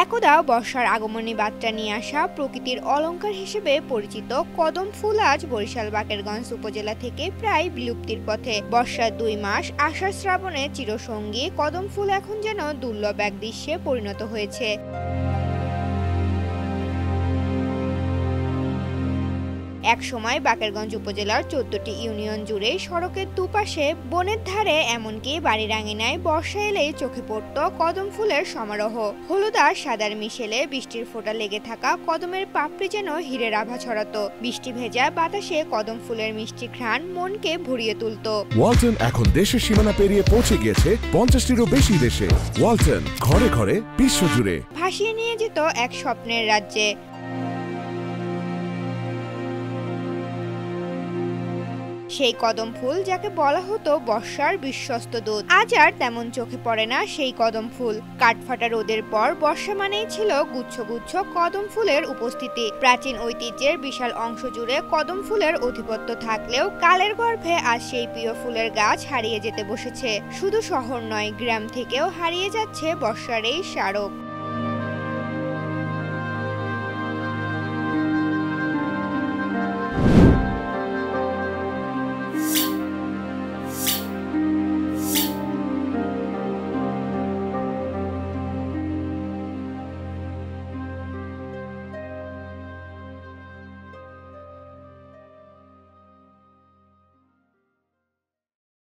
একদা বর্ষার আগমনী বার্তা নিয়ে আসা প্রকৃতির অলংকার হিসেবে পরিচিত কদম ফুল আজ বরিশাল বাকেরগঞ্জ উপজেলা থেকে প্রায় বিলুপ্তির পথে। বর্ষার 2 মাস আষাঢ় শ্রাবণে চিরসঙ্গী কদম ফুল এখন যেন দুর্লভ এক দৃশ্যে পরিণত হয়েছে। এক সময় বাকেরগঞ্জ উপজেলার 14টি ইউনিয়ন জুড়ে সড়কের দুপাশে, বনের ধারে, এমনকি বাড়ির আঙিনায় বর্ষা এলেই চোখে পড়ত কদম ফুলের সমারোহ। হলুদ আর সাদার মিশেলে বৃষ্টির ফোঁটা লেগে থাকা কদমের পাপড়ি যেন হীরের আভা ছড়াতো। বৃষ্টি ভেজা বাতাসে কদম ফুলের মিষ্টি ঘ্রাণ মনকে ভরিয়ে তুলত। ওয়ালটন এখন দেশের সীমানা পেরিয়ে পৌঁছে গিয়েছে 50টিরও বেশি দেশে। ওয়ালটন, ঘরে ঘরে, বিশ্বজুড়ে ভাসিয়ে নিয়ে যেত এক স্বপ্নের রাজ্যে। সেই কদম ফুল যাকে বলা হতো বর্ষার বিশ্বস্ত দূত, আজ আর তেমন চোখে পড়ে না সেই কদম ফুল। কাঠফাটা রোদের পর বর্ষা মানেই ছিল গুচ্ছ গুচ্ছ কদম ফুলের উপস্থিতি। প্রাচীন ঐতিহ্যের বিশাল অংশ জুড়ে কদম ফুলের আধিপত্য থাকলেও কালের গর্ভে আজ সেই প্রিয় ফুলের গাছ হারিয়ে যেতে বসেছে। শুধু শহর নয়, গ্রাম থেকেও হারিয়ে যাচ্ছে বর্ষার এই স্মারক।